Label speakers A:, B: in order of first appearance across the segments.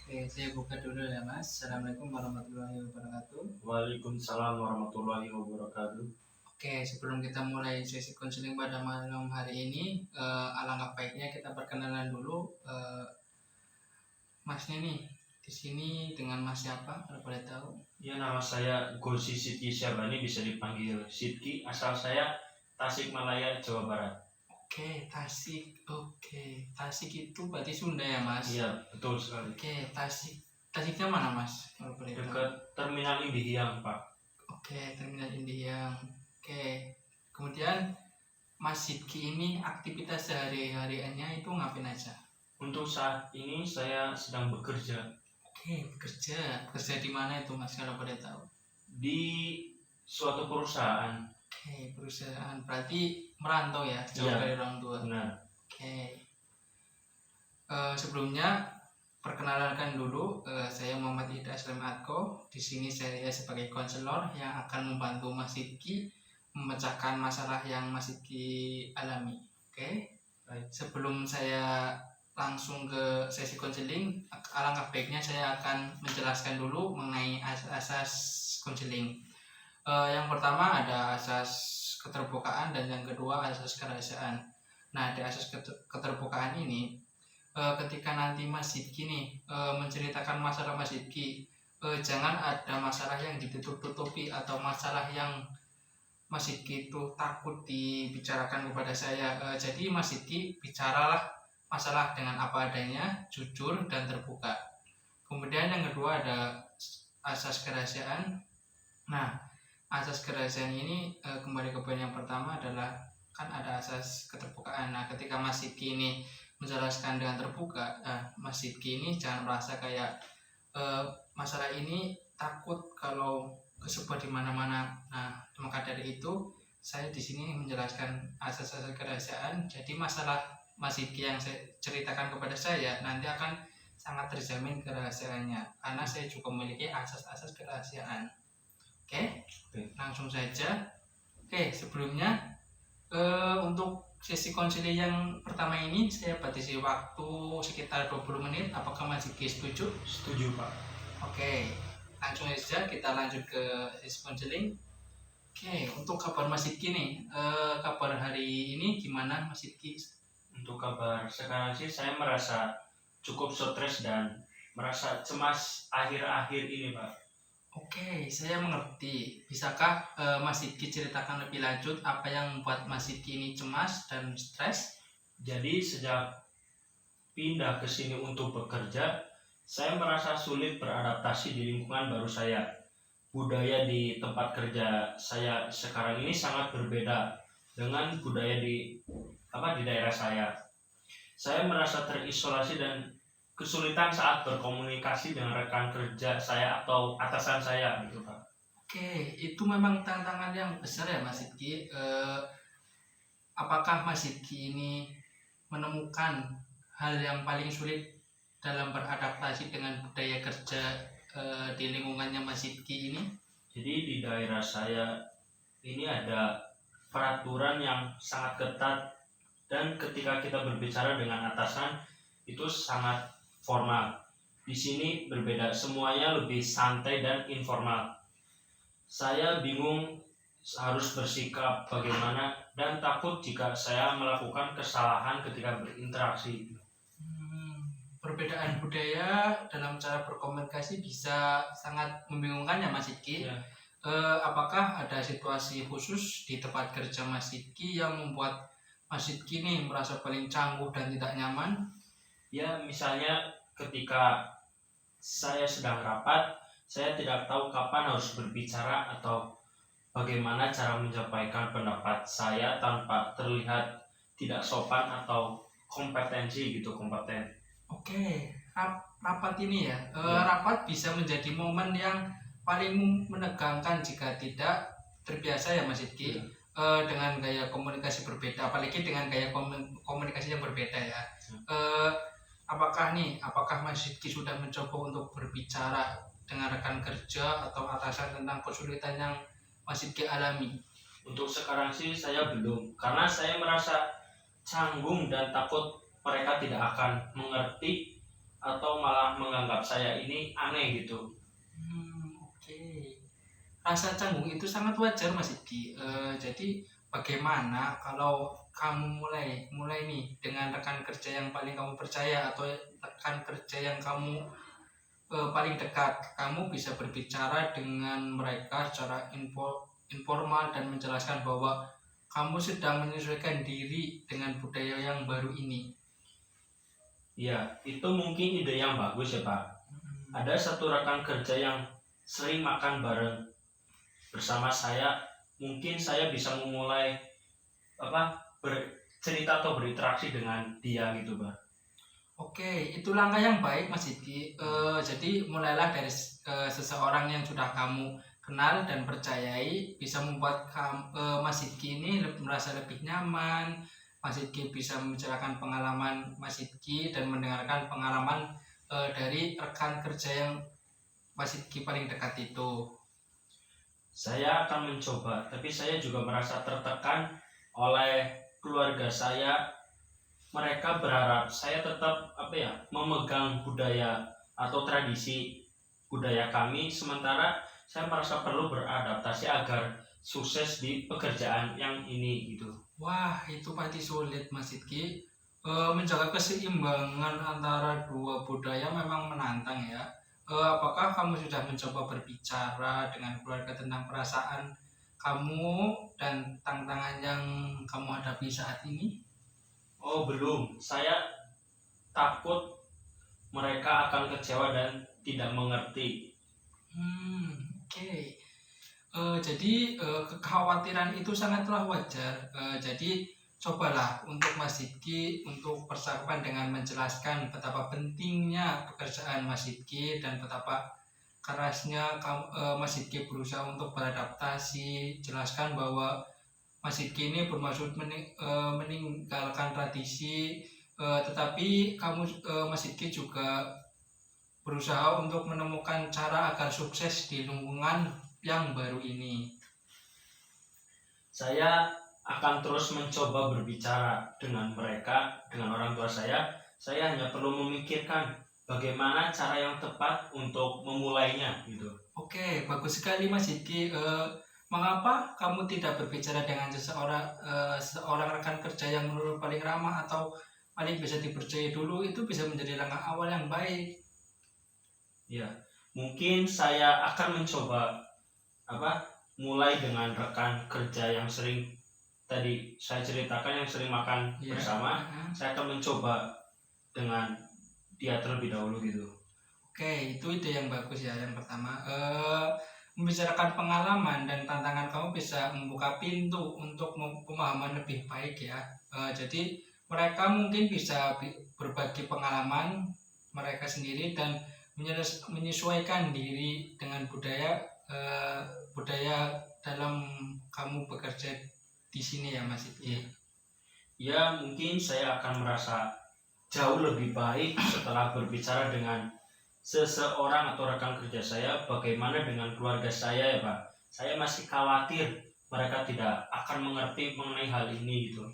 A: Oke, saya buka dulu ya Mas. Assalamualaikum warahmatullahi wabarakatuh.
B: Waalaikumsalam warahmatullahi wabarakatuh.
A: Oke, sebelum kita mulai sesi konseling pada malam hari ini, alangkah baiknya kita perkenalan dulu. Masnya nih di sini dengan Mas siapa? Kalau boleh tahu?
B: Ya, nama saya Gosi Sidki Syabani, bisa dipanggil Sidki. Asal saya Tasikmalaya, Jawa Barat.
A: Oke, Tasik. Oke, Tasik itu berarti Sunda ya Mas?
B: Iya, betul sekali.
A: Oke, Tasik. Tasiknya mana Mas? Kalau boleh tahu?
B: Dekat Terminal Indihiyang, Pak.
A: Oke, Terminal Indihiyang. Oke, kemudian Mas Sidki ini aktivitas sehari-hariannya itu ngapain aja?
B: Untuk saat ini saya sedang bekerja
A: Oke, bekerja. Bekerja di mana itu Mas kalau boleh tahu?
B: di suatu perusahaan.
A: Oke, perusahaan. Berarti merantau ya, jauh
B: Iya,
A: dari orang tua.
B: benar.
A: Oke. Sebelumnya perkenalkan dulu, saya Muhammad Ida Aslam Atko. Di sini saya sebagai konselor yang akan membantu Mas Sidki memecahkan masalah yang Mas Sidki alami. Oke.
B: Baik.
A: Sebelum saya langsung ke sesi konseling, alangkah baiknya saya akan menjelaskan dulu mengenai asas konseling. Yang pertama ada asas keterbukaan dan yang kedua asas kerahasiaan. Nah, di asas keterbukaan ini, ketika nanti Mas Sidki nih menceritakan masalah Mas Sidki, jangan ada masalah yang ditutup-tutupi atau masalah yang Mas Sidki itu takut dibicarakan kepada saya. Jadi Mas Sidki bicaralah masalah dengan apa adanya, jujur dan terbuka. Kemudian yang kedua ada asas kerahasiaan. Nah, asas kerahasiaan ini kembali ke poin yang pertama adalah kan ada asas keterbukaan. Nah, ketika Mas Sidki ini menjelaskan dengan terbuka, Mas Sidki ini jangan merasa kayak masalah ini takut kalau kesebar di mana-mana. Nah, maka dari itu saya di sini menjelaskan asas-asas kerahasiaan. Jadi masalah Mas Sidki yang saya ceritakan kepada saya nanti akan sangat terjamin kerahasiaannya karena saya juga memiliki asas-asas kerahasiaan. Oke, langsung saja. Oke, sebelumnya untuk sesi konseling yang pertama ini saya batasi waktu sekitar 20 menit. Apakah Mas Sidki setuju?
B: Setuju, Pak.
A: Oke, langsung saja kita lanjut ke sesi konseling. Oke, untuk kabar Mas Sidki nih, kabar hari ini gimana Mas Sidki?
B: Untuk kabar sekarang sih saya merasa cukup stres dan merasa cemas akhir-akhir ini, Pak.
A: Oke, saya mengerti. Bisakah Mas Sidki ceritakan lebih lanjut apa yang membuat Mas Sidki ini cemas dan stres?
B: Jadi sejak pindah ke sini untuk bekerja, saya merasa sulit beradaptasi di lingkungan baru saya. Budaya di tempat kerja saya sekarang ini sangat berbeda dengan budaya di daerah saya. Saya merasa terisolasi dan kesulitan saat berkomunikasi dengan rekan kerja saya atau atasan saya, gitu, Pak.
A: Oke, itu memang tantangan yang besar ya Mas Sidki. Apakah Mas Sidki ini menemukan hal yang paling sulit dalam beradaptasi dengan budaya kerja di lingkungannya Mas Sidki ini?
B: Jadi di daerah saya ini ada peraturan yang sangat ketat dan ketika kita berbicara dengan atasan itu sangat formal. Di sini berbeda, semuanya lebih santai dan informal. Saya bingung harus bersikap bagaimana dan takut jika saya melakukan kesalahan ketika berinteraksi.
A: Perbedaan budaya dalam cara berkomunikasi bisa sangat membingungkan ya Mas Sidki.
B: Ya.
A: Apakah ada situasi khusus di tempat kerja Mas Sidki yang membuat Mas Sidki nih merasa paling canggung dan tidak nyaman?
B: Ya, misalnya ketika saya sedang rapat, saya tidak tahu kapan harus berbicara atau bagaimana cara menyampaikan pendapat saya tanpa terlihat tidak sopan atau kompeten.
A: Oke, rapat ini ya, rapat bisa menjadi momen yang paling menegangkan jika tidak terbiasa ya Mas Sidki. Dengan gaya komunikasi berbeda, apalagi dengan gaya komunikasi yang berbeda ya. Apakah Mas Sidki sudah mencoba untuk berbicara dengan rekan kerja atau atasan tentang kesulitan yang Mas Sidki alami?
B: Untuk sekarang sih saya belum, karena saya merasa canggung dan takut mereka tidak akan mengerti atau malah menganggap saya ini aneh gitu.
A: Oke. Rasa canggung itu sangat wajar Mas Diki. Jadi bagaimana kalau kamu mulai nih dengan rekan kerja yang paling kamu percaya atau rekan kerja yang kamu paling dekat, kamu bisa berbicara dengan mereka secara informal dan menjelaskan bahwa kamu sedang menyesuaikan diri dengan budaya yang baru ini.
B: Ya, itu mungkin ide yang bagus ya Pak. Ada satu rekan kerja yang sering makan bareng bersama saya. Mungkin saya bisa memulai bercerita atau berinteraksi dengan dia gitu Pak.
A: Oke, itu langkah yang baik Mas Diki. Jadi mulailah dari seseorang yang sudah kamu kenal dan percayai, bisa membuat Mas Diki ini merasa lebih nyaman. Mas Diki bisa membicarakan pengalaman Mas Diki dan mendengarkan pengalaman dari rekan kerja yang Mas Diki paling dekat itu.
B: Saya akan mencoba, tapi saya juga merasa tertekan oleh keluarga saya. Mereka berharap saya tetap memegang budaya atau tradisi budaya kami, sementara saya merasa perlu beradaptasi agar sukses di pekerjaan yang ini gitu.
A: Wah, itu pasti sulit Mas Diki. Menjaga keseimbangan antara dua budaya memang menantang ya. Apakah kamu sudah mencoba berbicara dengan keluarga tentang perasaan kamu dan tantangan yang kamu hadapi saat ini?
B: Oh belum, saya takut mereka akan kecewa dan tidak mengerti.
A: Oke. Jadi kekhawatiran itu sangatlah wajar. Jadi cobalah untuk Mas Diki untuk persiapan dengan menjelaskan betapa pentingnya pekerjaan Mas Diki dan betapa kerasnya Mas Diki berusaha untuk beradaptasi. Jelaskan bahwa Mas Diki ini bermaksud meninggalkan tradisi, tetapi Mas Diki juga berusaha untuk menemukan cara agar sukses di lingkungan yang baru ini.
B: Saya akan terus mencoba berbicara dengan mereka, dengan orang tua saya. Saya hanya perlu memikirkan bagaimana cara yang tepat untuk memulainya gitu.
A: Oke, bagus sekali Mas Diki. Mengapa kamu tidak berbicara dengan seorang rekan kerja yang menurut paling ramah atau paling bisa dipercaya dulu? Itu bisa menjadi langkah awal yang baik.
B: Ya, mungkin saya akan mencoba mulai dengan rekan kerja yang sering tadi saya ceritakan, yang sering makan bersama. Saya akan mencoba dengan dia terlebih dahulu gitu.
A: Oke, itu ide yang bagus ya. Yang pertama, membicarakan pengalaman dan tantangan kamu bisa membuka pintu untuk pemahaman lebih baik ya. Jadi mereka mungkin bisa berbagi pengalaman mereka sendiri dan menyesuaikan diri dengan budaya dalam kamu bekerja di sini ya Mas Iti.
B: Ya, mungkin saya akan merasa jauh lebih baik setelah berbicara dengan seseorang atau rekan kerja saya. Bagaimana dengan keluarga saya ya Pak? Saya masih khawatir mereka tidak akan mengerti mengenai hal ini gitu.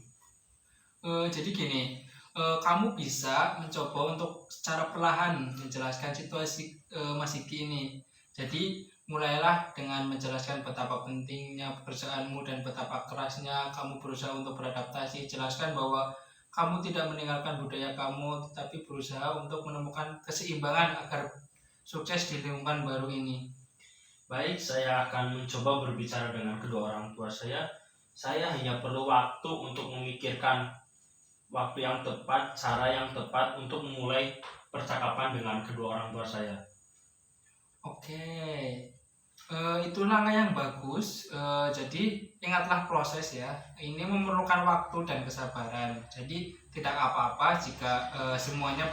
A: Jadi gini, kamu bisa mencoba untuk secara perlahan menjelaskan situasi Mas Iki ini. Jadi mulailah dengan menjelaskan betapa pentingnya pekerjaanmu dan betapa kerasnya kamu berusaha untuk beradaptasi. Jelaskan bahwa kamu tidak meninggalkan budaya kamu, tetapi berusaha untuk menemukan keseimbangan agar sukses di lingkungan baru ini.
B: Baik, saya akan mencoba berbicara dengan kedua orang tua saya. Saya hanya perlu waktu untuk memikirkan waktu yang tepat, cara yang tepat untuk memulai percakapan dengan kedua orang tua saya.
A: Oke, itu langkah yang bagus. Jadi ingatlah proses ya. Ini memerlukan waktu dan kesabaran. Jadi tidak apa-apa jika semuanya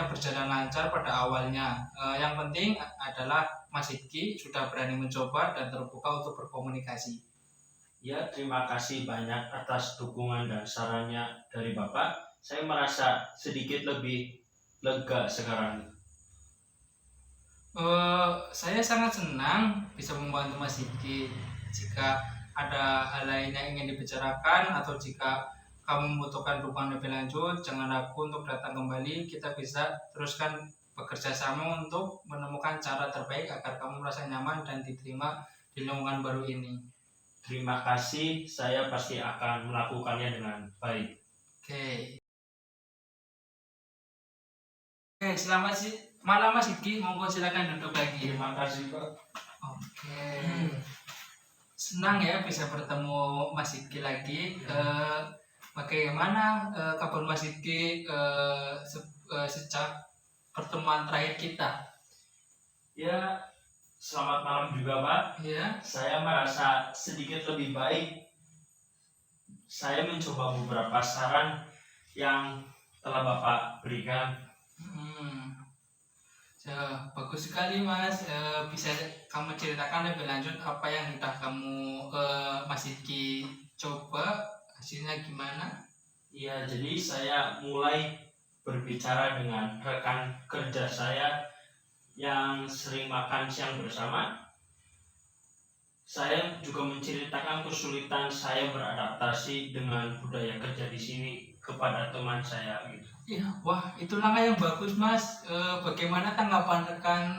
A: berjalan lancar pada awalnya. Yang penting adalah Mas Iki sudah berani mencoba dan terbuka untuk berkomunikasi.
B: Ya, terima kasih banyak atas dukungan dan sarannya dari Bapak. Saya merasa sedikit lebih lega sekarang.
A: Saya sangat senang bisa membantu Mas Iki. Jika ada hal lain yang ingin dibicarakan atau jika kamu membutuhkan dukungan lebih lanjut, jangan ragu untuk datang kembali. Kita bisa teruskan bekerja sama untuk menemukan cara terbaik agar kamu merasa nyaman dan diterima di lingkungan baru ini.
B: Terima kasih, saya pasti akan melakukannya dengan baik.
A: Oke. Oke, selamat malam Mas Iki. Monggo silakan duduk lagi.
B: Terima kasih, Pak.
A: Oke. Senang ya bisa bertemu Mas Iki lagi. Bagaimana kabar Mas Iki sejak pertemuan terakhir kita?
B: Ya, selamat malam juga, Pak.
A: Ya.
B: Saya merasa sedikit lebih baik. Saya mencoba beberapa saran yang telah Bapak berikan.
A: Bagus sekali Mas. Bisa kamu ceritakan lebih lanjut apa yang sudah kamu Mas Iki coba, hasilnya gimana?
B: Ya, jadi saya mulai berbicara dengan rekan kerja saya yang sering makan siang bersama. Saya juga menceritakan kesulitan saya beradaptasi dengan budaya kerja di sini kepada teman saya gitu.
A: Iya, wah itu langkah yang bagus Mas. Bagaimana tanggapan rekan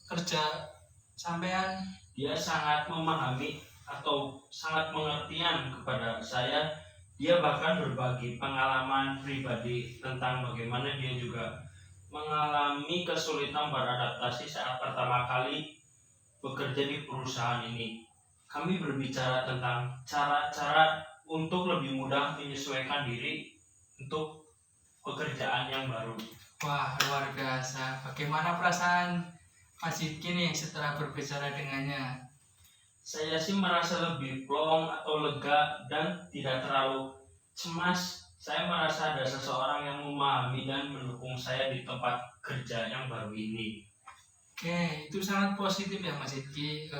A: kerja sampean?
B: Dia sangat memahami atau sangat pengertian kepada saya. Dia bahkan berbagi pengalaman pribadi tentang bagaimana dia juga mengalami kesulitan beradaptasi saat pertama kali bekerja di perusahaan ini. Kami berbicara tentang cara-cara untuk lebih mudah menyesuaikan diri untuk pekerjaan yang baru.
A: Wah, luar biasa. Bagaimana perasaan Mas Iki nih setelah berbicara dengannya?
B: Saya sih merasa lebih plong atau lega dan tidak terlalu cemas. Saya merasa ada seseorang yang memahami dan mendukung saya di tempat kerja yang baru ini.
A: Oke, itu sangat positif ya Mas Iki.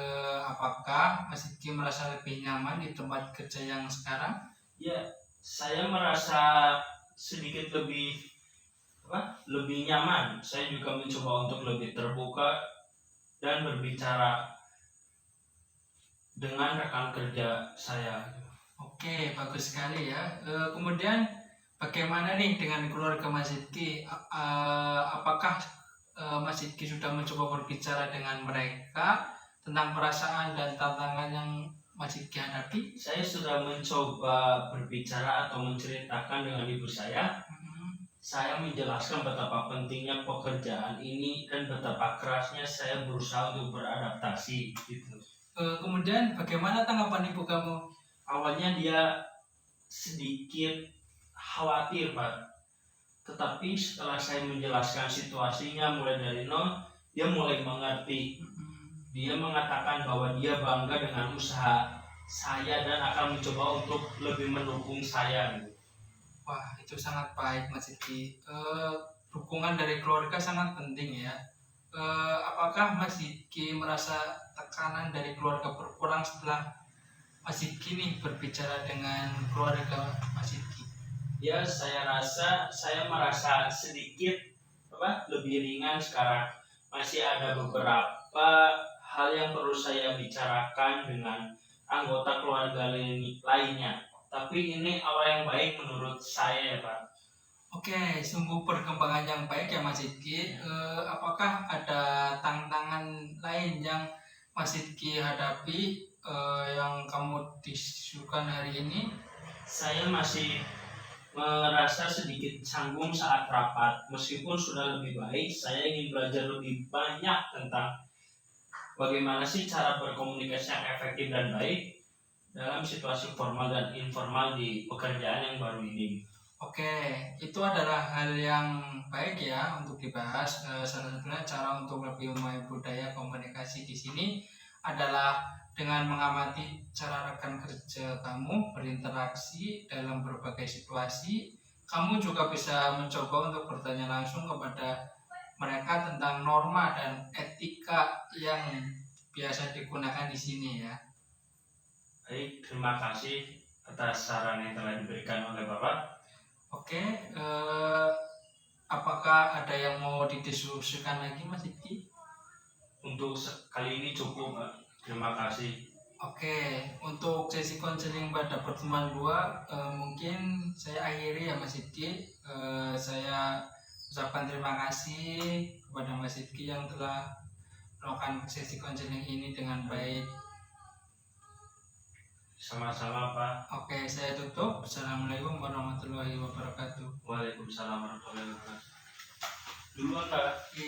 A: Apakah Mas Iki merasa lebih nyaman di tempat kerja yang sekarang?
B: Ya, saya merasa sedikit lebih nyaman. Saya juga mencoba untuk lebih terbuka dan berbicara dengan rekan kerja saya.
A: Oke, bagus sekali ya. Kemudian bagaimana nih dengan keluarga Mas Iki? Apakah Mas Iki sudah mencoba berbicara dengan mereka tentang perasaan dan tantangan yang Mas Iki hadapi?
B: Saya sudah mencoba berbicara atau menceritakan dengan ibu saya. Saya menjelaskan betapa pentingnya pekerjaan ini dan betapa kerasnya saya berusaha untuk beradaptasi gitu.
A: Kemudian bagaimana tanggapan ibu kamu?
B: Awalnya dia sedikit khawatir, Pak. Tetapi setelah saya menjelaskan situasinya mulai dari nol, dia mulai mengerti. Dia mengatakan bahwa dia bangga dengan usaha saya dan akan mencoba untuk lebih mendukung saya.
A: Wah, itu sangat baik Mas Iki. Dukungan dari keluarga sangat penting ya. Apakah Mas Iki merasa tekanan dari keluarga berkurang setelah Mas Iki nih berbicara dengan keluarga Mas Iki?
B: Ya, saya merasa sedikit lebih ringan sekarang. Masih ada beberapa hal yang perlu saya bicarakan dengan anggota keluarga lainnya. Tapi ini awal yang baik menurut saya ya Pak.
A: Oke, sungguh perkembangan yang baik ya Mas Iki. Apakah ada tantangan lain yang Mas Iki hadapi yang kamu disukan hari ini?
B: Saya masih merasa sedikit canggung saat rapat. Meskipun sudah lebih baik, saya ingin belajar lebih banyak tentang bagaimana sih cara berkomunikasi yang efektif dan baik dalam situasi formal dan informal di pekerjaan yang baru ini.
A: Oke, itu adalah hal yang baik ya untuk dibahas. Salah satunya cara untuk lebih memahami budaya komunikasi di sini adalah dengan mengamati cara rekan kerja kamu berinteraksi dalam berbagai situasi. Kamu juga bisa mencoba untuk bertanya langsung kepada mereka tentang norma dan etika yang biasa digunakan di sini ya.
B: Baik, terima kasih atas saran yang telah diberikan oleh Bapak.
A: Oke, apakah ada yang mau didiskusikan lagi Mas Iki?
B: Untuk kali ini cukup, Pak. Terima kasih.
A: Oke, untuk sesi konseling pada pertemuan 2 mungkin saya akhiri ya Mas Sidki. Saya ucapkan terima kasih kepada Mas Sidki yang telah melakukan sesi konseling ini dengan baik.
B: Sama-sama Pak.
A: Oke, saya tutup. Assalamualaikum warahmatullahi wabarakatuh.
B: Waalaikumsalam warahmatullahi wabarakatuh. Duluan Pak.
A: Oke.